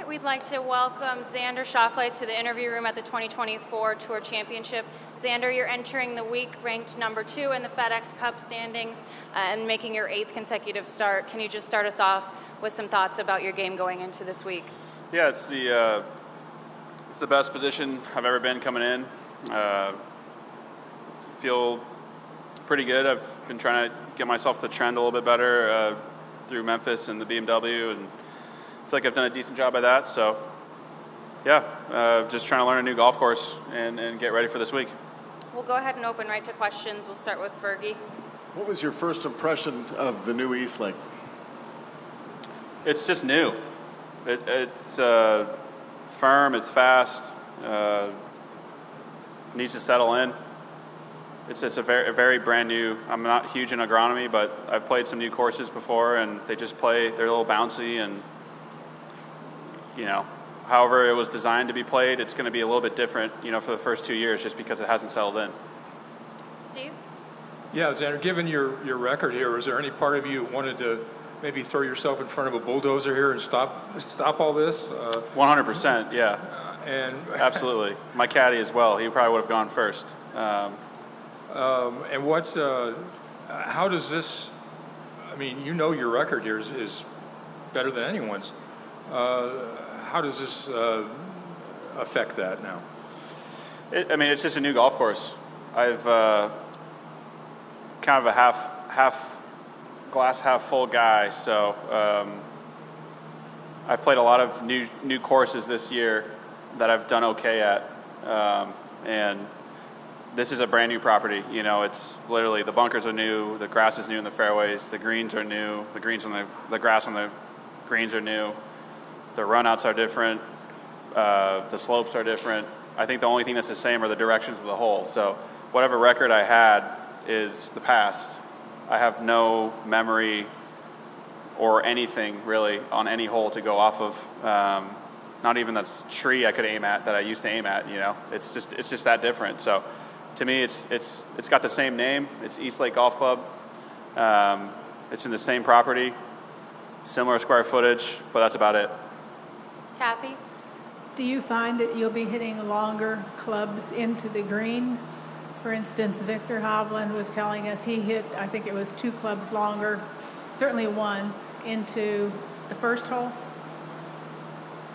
we'd like to welcome Xander Schauffele to the interview room at the 2024 Tour Championship. Xander, you're entering the week ranked number 2 in the FedEx Cup standings and making your 8th consecutive start. Can you just start us off with some thoughts about your game going into this week? Yeah, it's the best position I've ever been coming in. Feel pretty good. I've been trying to get myself to trend a little bit better through Memphis and the BMW, and I feel like I've done a decent job at that. So, yeah, just trying to learn a new golf course and get ready for this week. We'll go ahead and open right to questions. We'll start with Fergie. What was your first impression of the new Eastlake? It's just new. It's firm, it's fast, needs to settle in. It's a very brand new. I'm not huge in agronomy, but I've played some new courses before, and they just play. They're a little bouncy, and however it was designed to be played, it's going to be a little bit different, for the first 2 years, just because it hasn't settled in. Steve? Yeah, Xander, given your record here, was there any part of you wanted to maybe throw yourself in front of a bulldozer here and stop all this? 100%, yeah. And absolutely. My caddy as well. He probably would have gone first. And what? How does this? I mean, your record here is better than anyone's. How does this affect that now? It's just a new golf course. I've kind of a half glass half full guy, so I've played a lot of new courses this year that I've done okay at, and this is a brand new property. It's literally the bunkers are new, the grass is new in the fairways, the greens are new, the grass on the greens are new, the runouts are different, the slopes are different. I think the only thing that's the same are the directions of the hole. So whatever record I had is the past. I have no memory or anything really on any hole to go off of. Not even the tree I could aim at that I used to aim at. It's just that different. So to me, it's got the same name. It's Eastlake Golf Club. It's in the same property, similar square footage, but that's about it. Kathy? Do you find that you'll be hitting longer clubs into the green? For instance, Victor Hovland was telling us he hit, I think it was 2 clubs longer, certainly 1, into the first hole.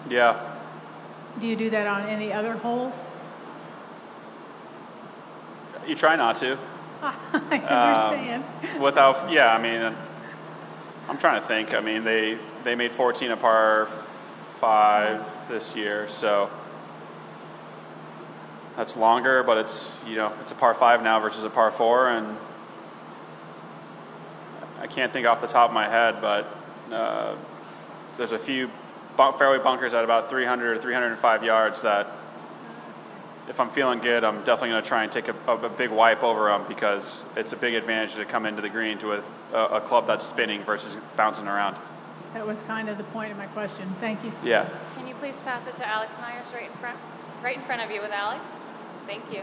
Yeah. Do you do that on any other holes? You try not to. I understand. I'm trying to think. They made 14 a par 5 this year, so that's longer, but it's a par 5 now versus a par 4, and I can't think off the top of my head, but there's a few fairway bunkers at about 300 or 305 yards that if I'm feeling good, I'm definitely going to try and take a big wipe over them, because it's a big advantage to come into the green with a club that's spinning versus bouncing around. That was kind of the point of my question. Thank you. Yeah. Can you please pass it to Alex Myers right in front of you with Alex? Thank you.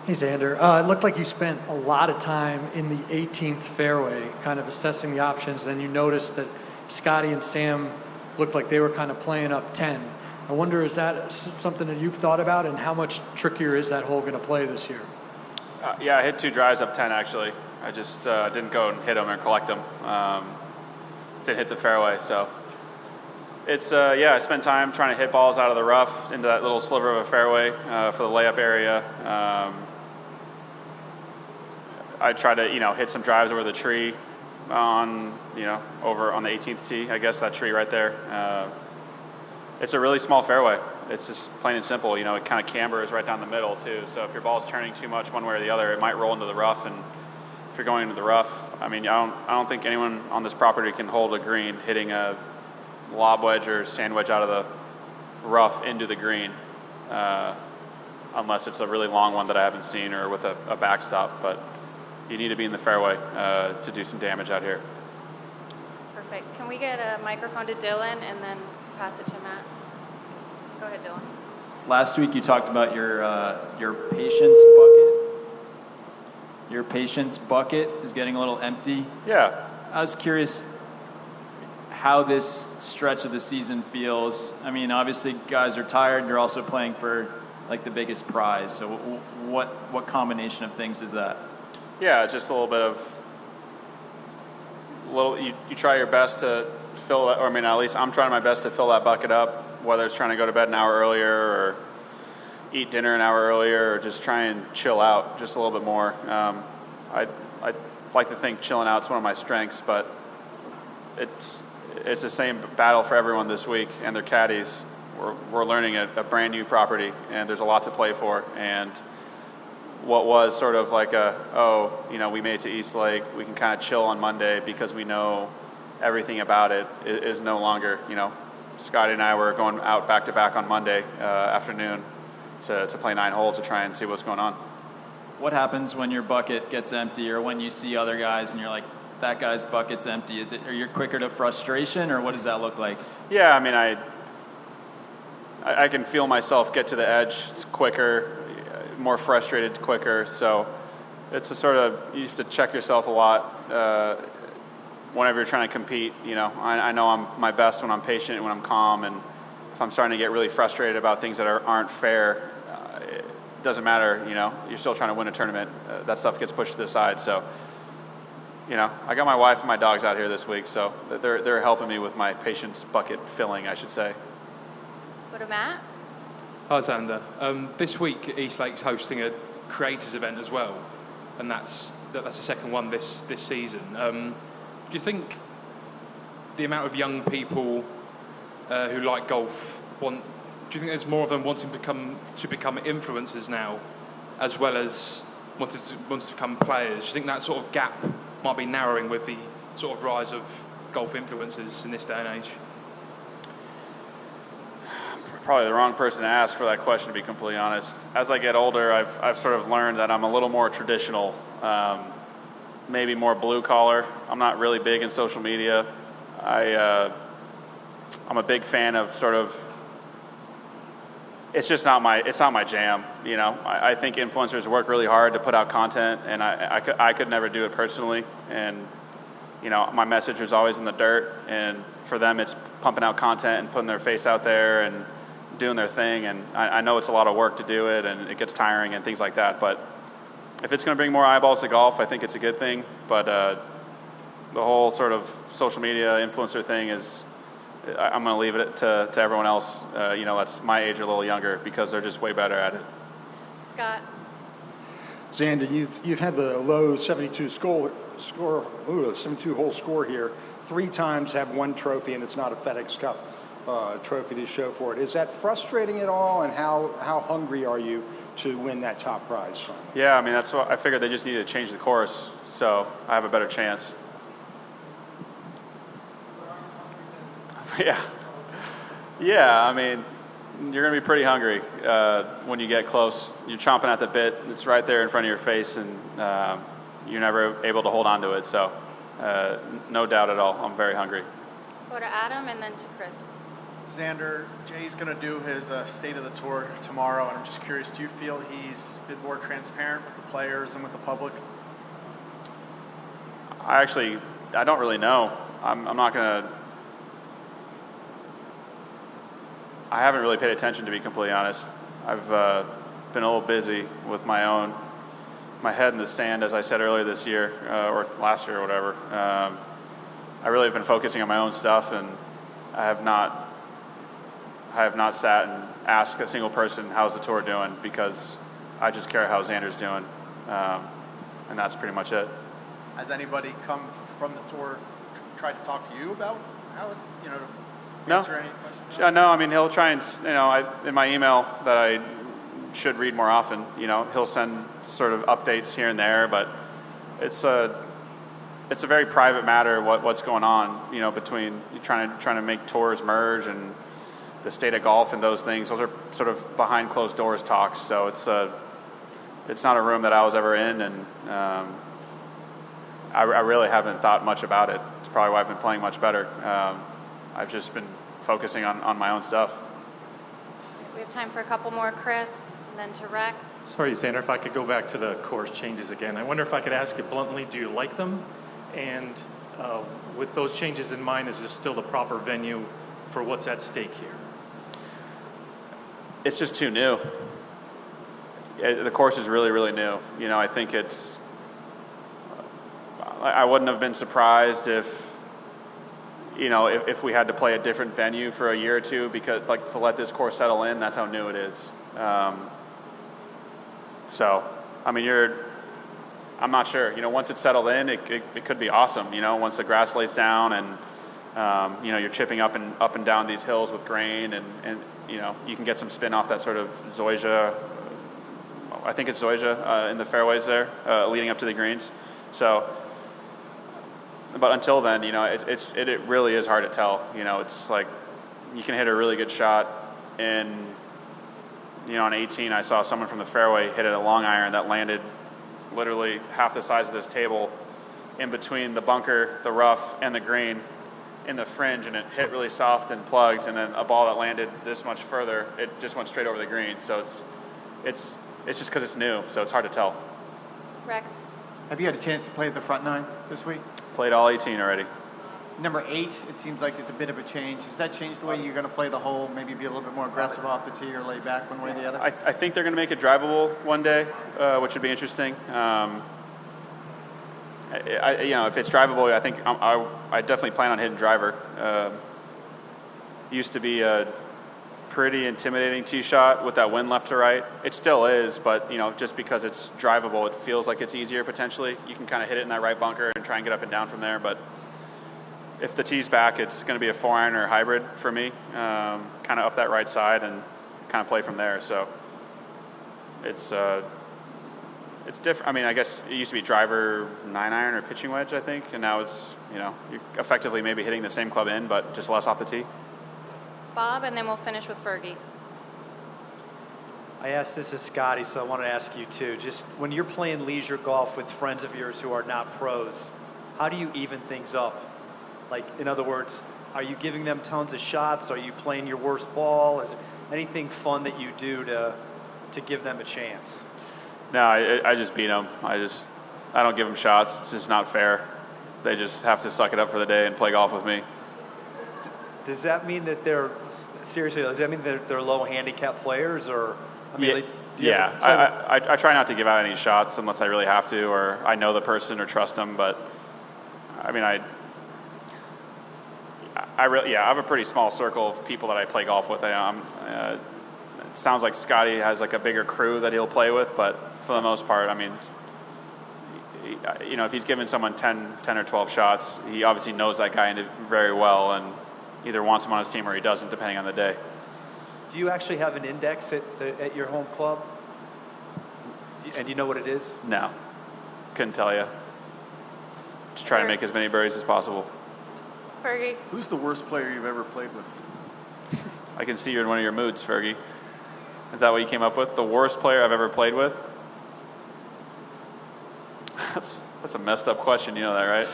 Hey, Xander. It looked like you spent a lot of time in the 18th fairway kind of assessing the options, and then you noticed that Scotty and Sam looked like they were kind of playing up 10. I wonder, is that something that you've thought about, and how much trickier is that hole going to play this year? Yeah, I hit 2 drives up 10, actually. I just didn't go and hit them or collect them. Didn't hit the fairway, so it's I spent time trying to hit balls out of the rough into that little sliver of a fairway for the layup area. I tried to hit some drives over the tree on over on the 18th tee. I guess that tree right there. It's a really small fairway. It's just plain and simple. It kind of cambers right down the middle too. So if your ball's turning too much one way or the other, it might roll into the rough. And if you're going into the rough, I don't think anyone on this property can hold a green hitting a lob wedge or sand wedge out of the rough into the green, unless it's a really long one that I haven't seen or with a backstop. But you need to be in the fairway to do some damage out here. Perfect. Can we get a microphone to Dylan and then pass it to Matt? Go ahead, Dylan. Last week you talked about your patience bucket. Your patience bucket is getting a little empty. Yeah. I was curious, how this stretch of the season feels. I mean, obviously guys are tired. You're also playing for like the biggest prize. So what combination of things is that? Yeah, just a little bit of you try your best to fill that, or I mean, at least I'm trying my best to fill that bucket up, whether it's trying to go to bed an hour earlier or eat dinner an hour earlier or just try and chill out just a little bit more. I like to think chilling out's one of my strengths, but it's the same battle for everyone this week and their caddies. We're learning a brand new property, and there's a lot to play for. And what was sort of like we made it to East Lake, we can kind of chill on Monday because we know everything about it is no longer, Scotty and I were going out back to back on Monday afternoon to play 9 holes to try and see what's going on. What happens when your bucket gets empty, or when you see other guys and you're like, that guy's bucket's empty? Are you quicker to frustration, or what does that look like? Yeah, I mean, I can feel myself get to the edge quicker, more frustrated quicker. So it's a sort of, you have to check yourself a lot whenever you're trying to compete. I know I'm my best when I'm patient, when I'm calm, and if I'm starting to get really frustrated about things that aren't fair, it doesn't matter. You're still trying to win a tournament. That stuff gets pushed to the side. So, I got my wife and my dogs out here this week, so they're helping me with my patience bucket filling, I should say. Go to Matt. Hi, Xander. This week, East Lake's hosting a creators event as well, and that's the second one this season. Do you think the amount of young people who like golf do you think there's more of them wanting to become influencers now, as well as wanting to become players? Do you think that sort of gap might be narrowing with the sort of rise of golf influencers in this day and age? Probably the wrong person to ask for that question, to be completely honest. As I get older, I've sort of learned that I'm a little more traditional, maybe more blue collar. I'm not really big in social media. I'm a big fan of sort of, it's not my jam. I think influencers work really hard to put out content, and I could never do it personally. And my message was always in the dirt, and for them it's pumping out content and putting their face out there and doing their thing. And I know it's a lot of work to do it, and it gets tiring and things like that. But if it's going to bring more eyeballs to golf, I think it's a good thing. But the whole sort of social media influencer thing is, I'm going to leave it to everyone else, that's my age or a little younger, because they're just way better at it. Scott. Xander, you've had the low 72 72 hole score here 3 times, have 1 trophy, and it's not a FedEx Cup trophy to show for it. Is that frustrating at all, and how hungry are you to win that top prize from? Yeah, I mean, that's what I figured. They just needed to change the course, so I have a better chance. Yeah, I mean, you're going to be pretty hungry when you get close. You're chomping at the bit. It's right there in front of your face, and you're never able to hold on to it. So no doubt at all, I'm very hungry. Go to Adam and then to Chris. Xander, Jay's going to do his State of the Tour tomorrow, and I'm just curious, do you feel he's been more transparent with the players and with the public? I don't really know. I'm not going to... I haven't really paid attention, to be completely honest. I've been a little busy with my head in the sand, as I said earlier this year, or last year or whatever. I really have been focusing on my own stuff, and I have not sat and asked a single person, how's the tour doing, because I just care how Xander's doing, and that's pretty much it. Has anybody come from the tour tried to talk to you about how, answer any questions? No, I mean, he'll try and, in my email that I should read more often, he'll send sort of updates here and there, but it's a very private matter what's going on, between trying to make tours merge and the state of golf and those things. Those are sort of behind closed doors talks, so it's not a room that I was ever in, and I really haven't thought much about it. It's probably why I've been playing much better. I've just been focusing on my own stuff. We have time for a couple more, Chris, and then to Rex. Sorry, Xander, if I could go back to the course changes again. I wonder if I could ask you bluntly, do you like them? And With those changes in mind, is this still the proper venue for what's at stake here? It's just too new. The course is really, really new. You know, I think it's. I wouldn't have been surprised if, you know, if we had to play a different venue for a year or two, because like to let this course settle in. That's how new it is. So, I mean, I'm not sure. You know, once it's settled in, it could be awesome. You know, once the grass lays down and you know, you're chipping up and down these hills with grain, and you know, you can get some spin off that sort of zoysia. I think it's zoysia in the fairways there, leading up to the greens. So, but until then, you know, it really is hard to tell. You know, it's like you can hit a really good shot, and you know, on 18, I saw someone from the fairway hit a long iron that landed literally half the size of this table in between the bunker, the rough, and the green in the fringe, and it hit really soft and plugged, and then a ball that landed this much further, it just went straight over the green. So it's just because it's new, so it's hard to tell. Rex? Have you had a chance to play the front nine this week? Played all 18 already. Number 8, it seems like it's a bit of a change. Does that change the way you're going to play the hole? Maybe be a little bit more aggressive off the tee or lay back one way or the other? I think they're going to make it drivable one day, which would be interesting. You know, if it's drivable, I think I definitely plan on hitting driver. Used to be a pretty intimidating tee shot with that wind left to right. It still is, but you know, just because it's drivable, it feels like it's easier potentially. You can kind of hit it in that right bunker and try and get up and down from there. But if the tee's back, it's going to be a 4-iron or hybrid for me, kind of up that right side and kind of play from there. So it's different. I mean, I guess it used to be driver 9-iron or pitching wedge, I think, and now it's, you know, you're effectively maybe hitting the same club in, but just less off the tee. Bob, and then we'll finish with Fergie. I asked this is Scotty, so I want to ask you too. Just when you're playing leisure golf with friends of yours who are not pros, how do you even things up? Like, in other words, are you giving them tons of shots? Are you playing your worst ball? Is there anything fun that you do to give them a chance? No, I just beat them. I don't give them shots. It's just not fair. They just have to suck it up for the day and play golf with me. Does that mean that they're seriously? Does that mean that they're low handicap players, or I mean, I try not to give out any shots unless I really have to, or I know the person or trust them. But I mean, I have a pretty small circle of people that I play golf with. It sounds like Scotty has like a bigger crew that he'll play with, but for the most part, I mean, you know, if he's given someone 10 or 12 shots, he obviously knows that guy very well and either wants him on his team or he doesn't, depending on the day. Do you actually have an index at your home club? And do you know what it is? No. Couldn't tell you. Just try to make as many birdies as possible. Fergie? Who's the worst player you've ever played with? I can see you're in one of your moods, Fergie. Is that what you came up with? The worst player I've ever played with? That's a messed up question, you know that, right?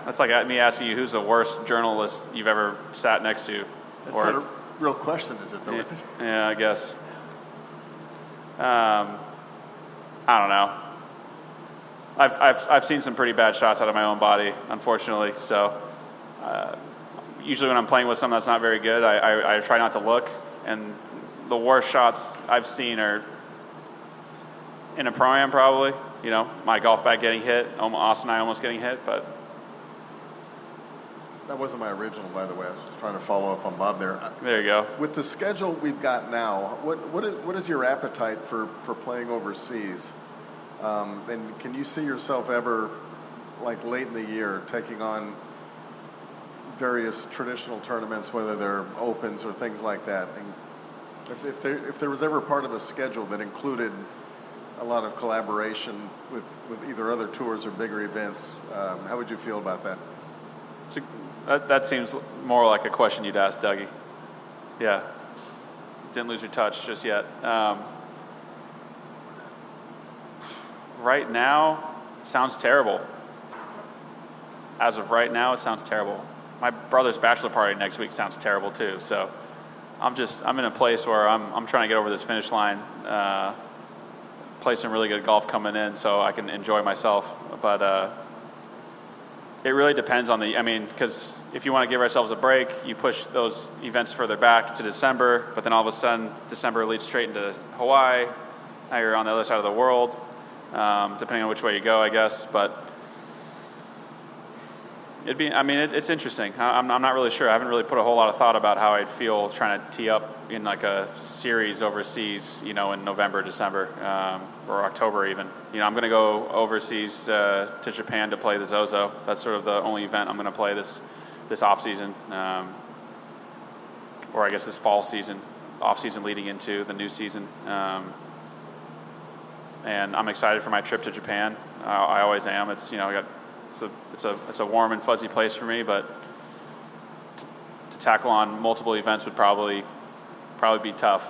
That's like me asking you who's the worst journalist you've ever sat next to. That's not a real question, is it, though, is it? Yeah, I guess. I don't know. I've seen some pretty bad shots out of my own body, unfortunately. So usually when I'm playing with someone that's not very good, I try not to look. And the worst shots I've seen are in a pro-am probably. You know, my golf bag getting hit, Austin and I almost getting hit, but. That wasn't my original, by the way. I was just trying to follow up on Bob there. There you go. With the schedule we've got now, what is your appetite for playing overseas? And can you see yourself ever, like late in the year, taking on various traditional tournaments, whether they're opens or things like that? And if there was ever part of a schedule that included a lot of collaboration with either other tours or bigger events, how would you feel about that? That seems more like a question you'd ask Dougie. Yeah. Didn't lose your touch just yet. Right now, it sounds terrible. As of right now, it sounds terrible. My brother's bachelor party next week sounds terrible too. So I'm in a place where I'm trying to get over this finish line, play some really good golf coming in so I can enjoy myself. But It really depends on because if you want to give ourselves a break, you push those events further back to December, but then all of a sudden December leads straight into Hawaii. Now you're on the other side of the world, depending on which way you go, I guess. But it's interesting. I'm not really sure. I haven't really put a whole lot of thought about how I'd feel trying to tee up in like a series overseas, in November, December, or October even. I'm going to go overseas to Japan to play the Zozo. That's sort of the only event I'm going to play this off season, or I guess this fall season, off season leading into the new season. And I'm excited for my trip to Japan. I always am. It's it's a warm and fuzzy place for me, but to tackle on multiple events would probably be tough.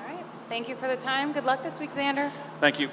All right. Thank you for the time. Good luck this week, Xander. Thank you.